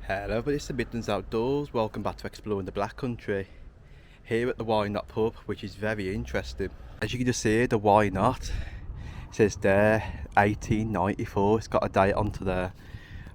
Hello, but it's the Midlands Outdoors. Welcome back to exploring the Black Country. Here at the Why Not pub, which is very interesting. As you can just see, the Why Not says there 1894. It's got a date onto there.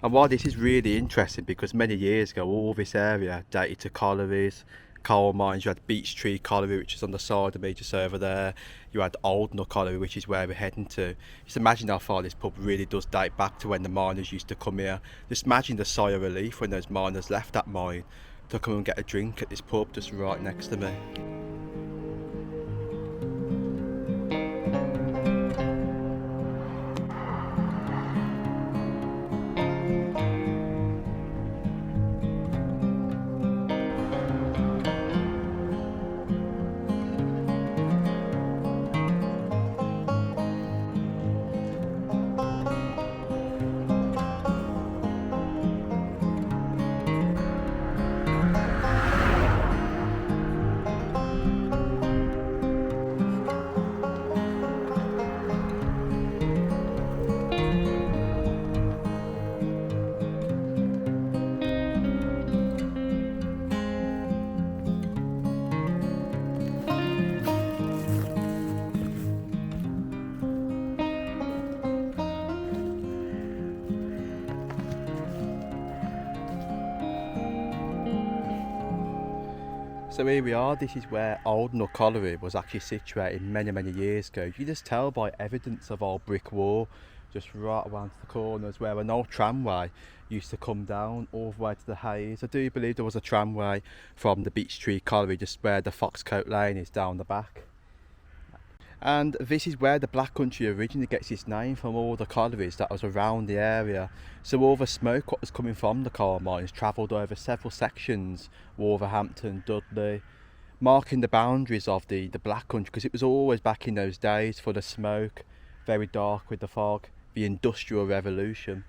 And why this is really interesting, because many years ago all this area dated to collieries, coal mines. You had Beech Tree Colliery, which is on the side of me just over there. You had Oldnall Colliery, which is where we're heading to. Just imagine how far this pub really does date back to when the miners used to come here. Just imagine the sigh of relief when those miners left that mine to come and get a drink at this pub just right next to me. So here we are. This is where old Nook Colliery was actually situated many years ago. You can just tell by evidence of old brick wall just right around the corners, where an old tramway used to come down all the way to the Hayes. I do believe there was a tramway from the Beech Tree Colliery just where the Foxcoat Lane is down the back. And this is where the Black Country originally gets its name, from all the collieries that was around the area. So all the smoke what was coming from the coal mines travelled over several sections, Wolverhampton, Dudley, marking the boundaries of the Black Country, because it was always back in those days full of smoke, very dark with the fog, the Industrial Revolution.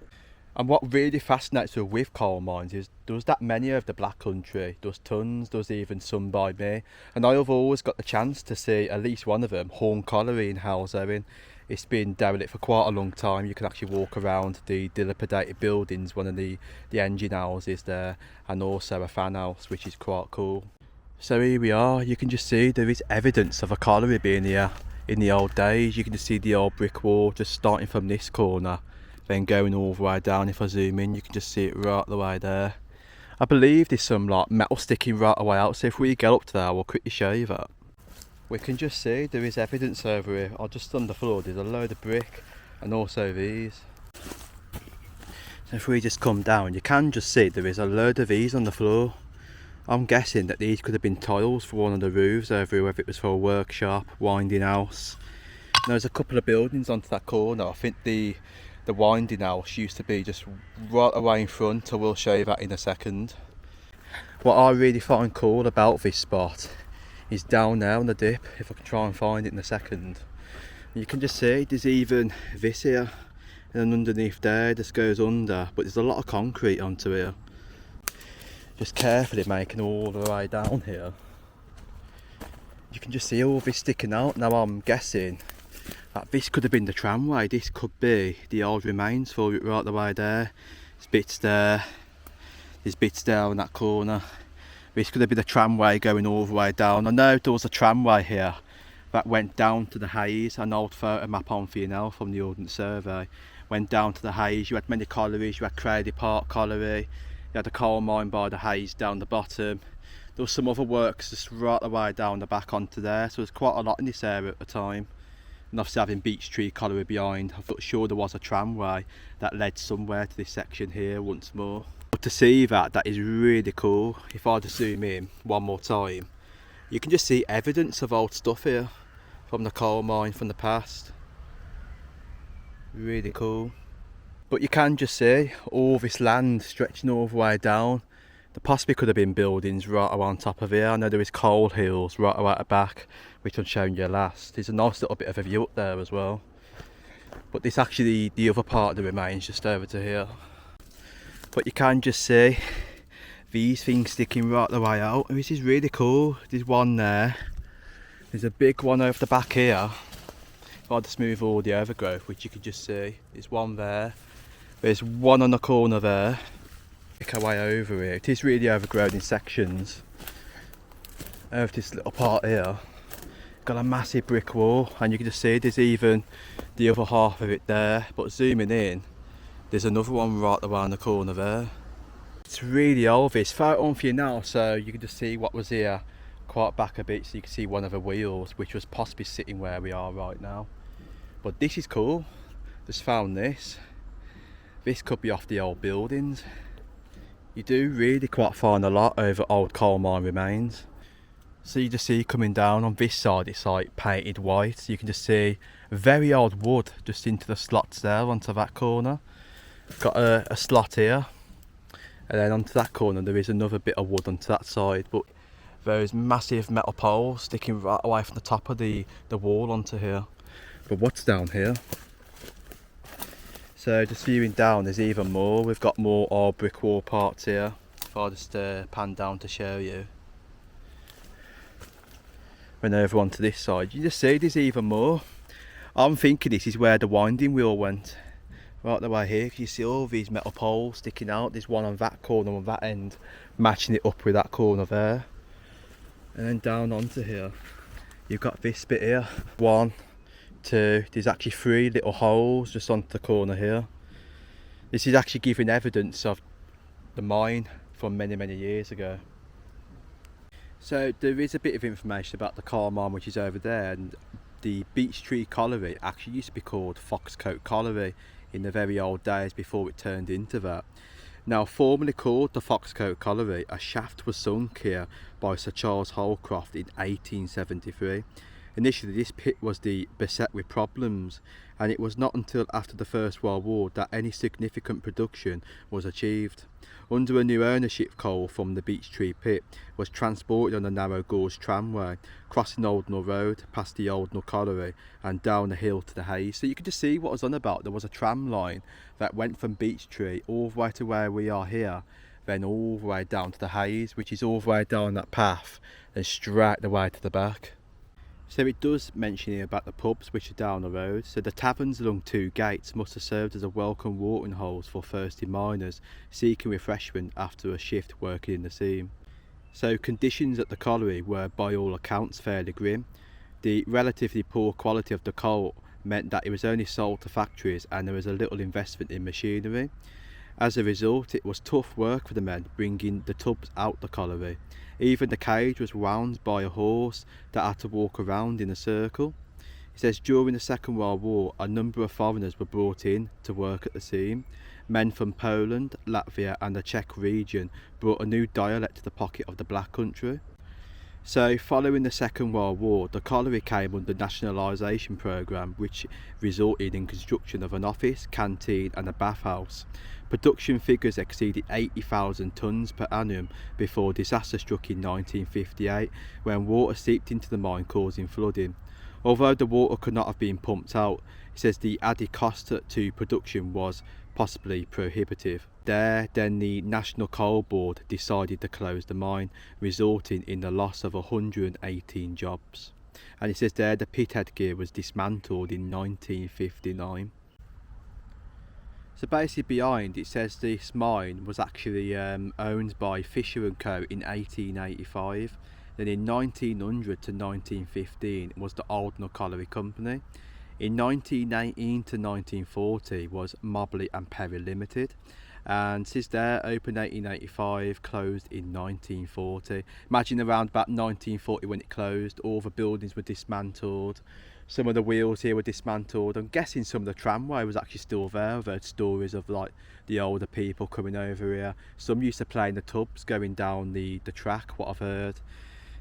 And what really fascinates me with coal mines is there was that many of the Black Country. There was tons, there was even some by me. And I have always got the chance to see at least one of them, Nook Colliery in Halesowen. It's been derelict for quite a long time. You can actually walk around the dilapidated buildings, one of the engine houses there, and also a fan house, which is quite cool. So here we are. You can just see there is evidence of a colliery being here in the old days. You can just see the old brick wall just starting from this corner, then going all the way down. If I zoom in, you can just see it right the way there. I believe there's some like metal sticking right away out, so if we get up to there, we'll quickly show you that. We can just see there is evidence over here. I'll just on the floor, there's a load of brick and also these. So if we just come down, you can just see there is a load of these on the floor. I'm guessing that these could have been tiles for one of the roofs over here, whether it was for a workshop, winding house. And there's a couple of buildings onto that corner. I think the winding house used to be just right away in front, so we'll show you that in a second. What I really find cool about this spot is down there on the dip, if I can try and find it in a second. You can just see there's even this here, and then underneath there this goes under, but there's a lot of concrete onto here. Just carefully making all the way down here. You can just see all this sticking out. Now I'm guessing that this could have been the tramway. This could be the old remains for it right the way there. There's bits there, there's bits there on that corner. This could have been the tramway going all the way down. I know there was a tramway here that went down to the Hayes, an old photo map on for you now from the Ordnance Survey. Went down to the Hayes. You had many collieries. You had Cradley Park Colliery, you had a coal mine by the Hayes down the bottom. There was some other works just right the way down the back onto there, so there's quite a lot in this area at the time. And obviously having Beech Tree Colliery behind, I thought sure there was a tramway that led somewhere to this section here once more. But to see that is really cool. If I just zoom in one more time, you can just see evidence of old stuff here from the coal mine from the past. Really cool. But you can just see all this land stretching all the way down. There possibly could have been buildings right around top of here. I know there is coal hills right around the back, which I'm showing you last. There's a nice little bit of a view up there as well. But this actually the other part of the remains just over to here. But you can just see these things sticking right the way out. This is really cool. There's one there. There's a big one over the back here. If I just move all the overgrowth, which you can just see, there's one there. There's one on the corner there. Make our way over here. It is really overgrown in sections. Over this little part here, got a massive brick wall, and you can just see there's even the other half of it there. But zooming in, there's another one right around the corner there. It's really old. It's far on for you now, so you can just see what was here quite back a bit, so you can see one of the wheels, which was possibly sitting where we are right now. But this is cool. Just found this. This could be off the old buildings. You do really quite find a lot over old coal mine remains. So you just see coming down on this side, it's like painted white. So you can just see very old wood just into the slots there onto that corner. Got a slot here, and then onto that corner there is another bit of wood onto that side. But there is massive metal poles sticking right away from the top of the wall onto here. But what's down here? So just viewing down, there's even more. We've got more old brick wall parts here. If I just pan down to show you. Went over onto this side, you just see there's even more. I'm thinking this is where the winding wheel went. Right the way here, you see all these metal poles sticking out. There's one on that corner on that end, matching it up with that corner there. And then down onto here, you've got this bit here. 1, 2, there's actually 3 little holes just onto the corner here. This is actually giving evidence of the mine from many years ago. So there is a bit of information about the coal mine which is over there, and the Beech Tree Colliery actually used to be called Foxcote Colliery in the very old days before it turned into that. Now formerly called the Foxcote Colliery, a shaft was sunk here by Sir Charles Holcroft in 1873. Initially this pit was beset with problems, and it was not until after the First World War that any significant production was achieved. Under a new ownership, coal from the Beech Tree pit was transported on the narrow gauge tramway, crossing Oldnall Road, past the old Nook Colliery and down the hill to the Hayes. So you could just see what I was on about. There was a tram line that went from Beech Tree all the way to where we are here, then all the way down to the Hayes, which is all the way down that path, and straight the way to the back. So it does mention here about the pubs which are down the road. So the taverns along 2 gates must have served as a welcome watering holes for thirsty miners seeking refreshment after a shift working in the seam. So conditions at the colliery were by all accounts fairly grim. The relatively poor quality of the coal meant that it was only sold to factories, and there was a little investment in machinery. As a result, it was tough work for the men bringing the tubs out the colliery. Even the cage was wound by a horse that had to walk around in a circle. It says during the Second World War, a number of foreigners were brought in to work at the seam. Men from Poland, Latvia and the Czech region brought a new dialect to the pocket of the Black Country. So following the Second World War, the colliery came under nationalisation programme, which resulted in construction of an office, canteen and a bathhouse. Production figures exceeded 80,000 tonnes per annum before disaster struck in 1958, when water seeped into the mine causing flooding. Although the water could not have been pumped out, it says the added cost to production was possibly prohibitive. Then the National Coal Board decided to close the mine, resulting in the loss of 118 jobs. And it says there the pit headgear was dismantled in 1959. So basically behind it says this mine was actually owned by Fisher & Co in 1885. Then in 1900 to 1915 was the Oldnall Colliery Company. In 1918 to 1940 was Mobley and Perry Limited. And since there, opened 1885, closed in 1940. Imagine around about 1940 when it closed, all the buildings were dismantled. Some of the wheels here were dismantled. I'm guessing some of the tramway was actually still there. I've heard stories of like the older people coming over here. Some used to play in the tubs going down the track, what I've heard.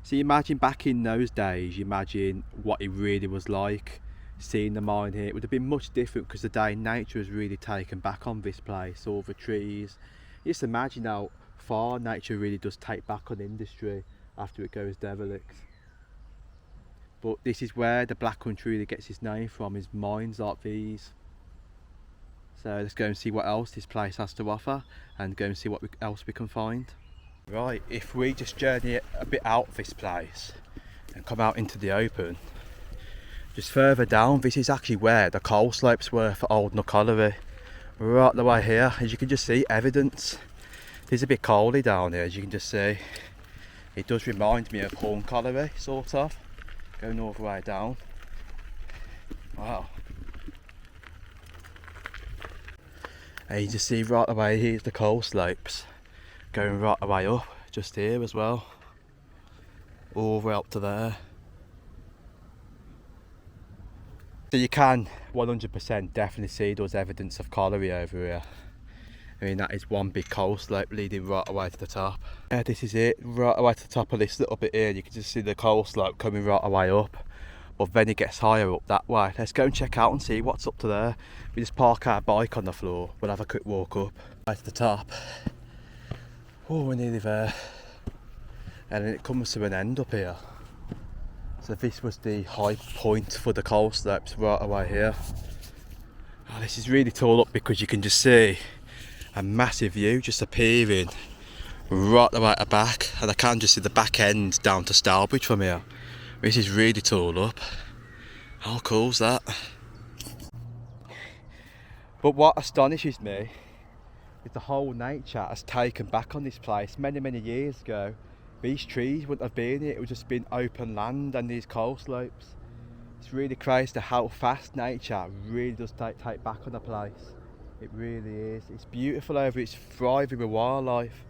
So you imagine back in those days, you imagine what it really was like seeing the mine here. It would have been much different because today nature has really taken back on this place, all the trees. Just imagine how far nature really does take back on industry after it goes derelict. But this is where the Black Country really gets its name from, is mines like these. So let's go and see what else this place has to offer and go and see what else we can find. Right, if we just journey a bit out of this place and come out into the open, just further down, this is actually where the coal slopes were for Old Nook Colliery. Right the way here, as you can just see, evidence. It's a bit coldy down here, as you can just see. It does remind me of Nook Colliery, sort of, going all the way down. Wow. And you just see right away here's the coal slopes going right away up, just here as well, all the way up to there. So you can 100% definitely see those evidence of colliery over here. I mean, that is one big coal slope leading right away to the top. Yeah, this is it, right away to the top of this little bit here. You can just see the coal slope coming right away up, but then it gets higher up that way. Let's go and check out and see what's up to there. We just park our bike on the floor, we'll have a quick walk up right to the top. Oh, we're nearly there. And then it comes to an end up here. So this was the high point for the coal slopes right away here. Oh, this is really tall up because you can just see a massive view just appearing right the way at the back, and I can just see the back end down to Stourbridge from here. This is really tall up. How cool is that? But what astonishes me is the whole nature has taken back on this place. Many years ago, these trees wouldn't have been here, it would just been open land and these coal slopes. It's really crazy how fast nature really does take back on the place. It really is. It's beautiful over, it's thriving with wildlife.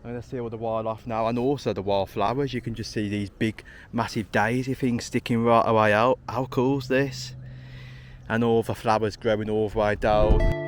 I'm going to see all the wildlife now, and also the wildflowers. You can just see these big massive daisy things sticking right away out. How cool is this? And all the flowers growing all the way down.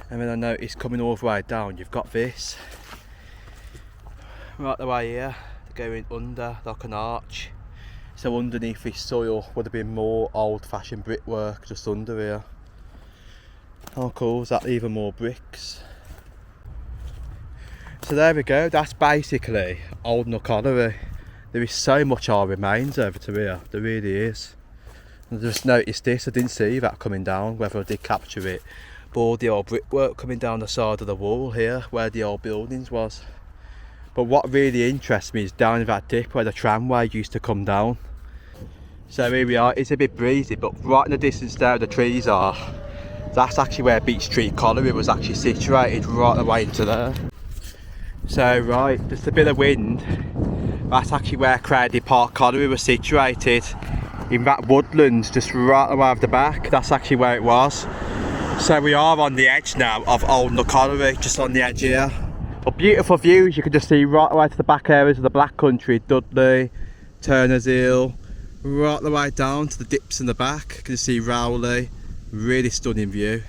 And then I noticed coming all the way down, you've got this right the way here, going under like an arch. So underneath this soil would have been more old-fashioned brickwork just under here. How cool is that? Even more bricks. So there we go, that's basically Old Nook Colliery. There is so much our remains over to here, there really is. I just noticed this, I didn't see that coming down, whether I did capture it. But all the old brickwork coming down the side of the wall here, where the old buildings was. But what really interests me is down in that dip where the tramway used to come down. So here we are, it's a bit breezy, but right in the distance there where the trees are, that's actually where Beech Tree Colliery was actually situated, right away into there. So right, just a bit of wind, that's actually where Cradley Park Colliery was situated, in that woodland just right away at the back. That's actually where it was. So we are on the edge now of Old Nook Colliery, just on the edge here. But beautiful views, you can just see right away to the back areas of the Black Country, Dudley, Turner's Hill, right the way down to the dips in the back. You can see Rowley, really stunning view.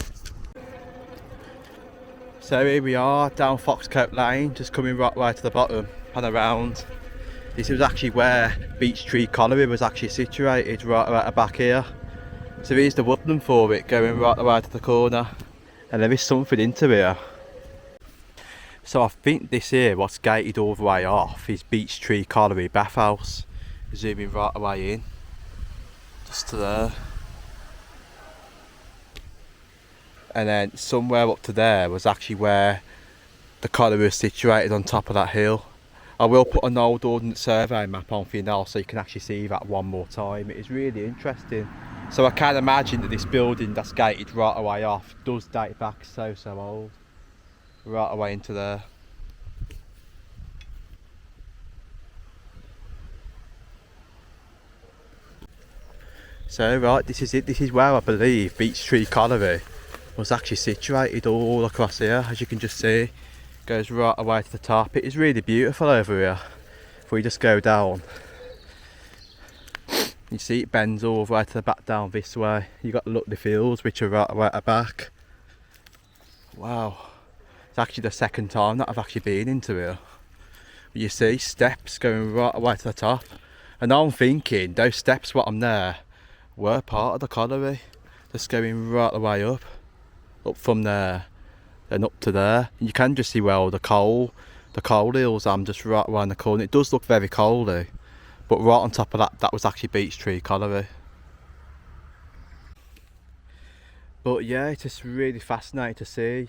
So here we are down Foxcote Lane, just coming right way to the bottom and around. This was actually where Beech Tree Colliery was actually situated, right at the back here. So here's the woodland for it, going right the way to the corner, and there is something into here. So I think this here, what's gated all the way off, is Beech Tree Colliery bathhouse. Zooming right away in, just to there. And then somewhere up to there was actually where the colliery was situated, on top of that hill. I will put an old ordnance survey map on for you now so you can actually see that one more time. It is really interesting. So I can imagine that this building that's gated right away off does date back so old. Right away into there. So right, this is it. This is where I believe Beech Tree Colliery was actually situated, all across here, as you can just see. Goes right away to the top. It is really beautiful over here. If we just go down, you see it bends all the way to the back down this way. You got the lovely fields which are right away at the back. Wow, it's actually the second time that I've actually been into here. You see steps going right away to the top, and now I'm thinking those steps what I'm there were part of the colliery, just going right the way up from there and up to there. And you can just see well the coal hills. I'm just right around the corner. It does look very coaly, but right on top of that was actually Beech Tree Colliery. But yeah, it's just really fascinating to see.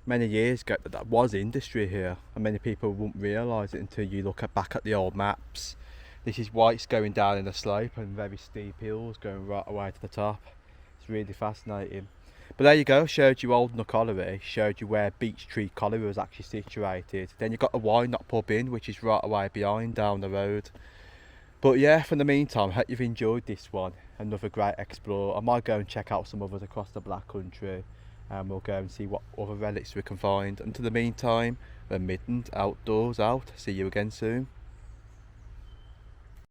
Many years ago that was industry here, and many people won't realise it until you look back at the old maps. This is why it's going down in a slope and very steep hills going right away to the top. It's really fascinating. But there you go, showed you Old Nook Colliery, showed you where Beech Tree Colliery was actually situated. Then you've got the Why Not pub in, which is right away behind down the road. But yeah, for the meantime, I hope you've enjoyed this one. Another great explore. I might go and check out some others across the Black Country, and we'll go and see what other relics we can find. Until the meantime, we're Midland Outdoors out. See you again soon.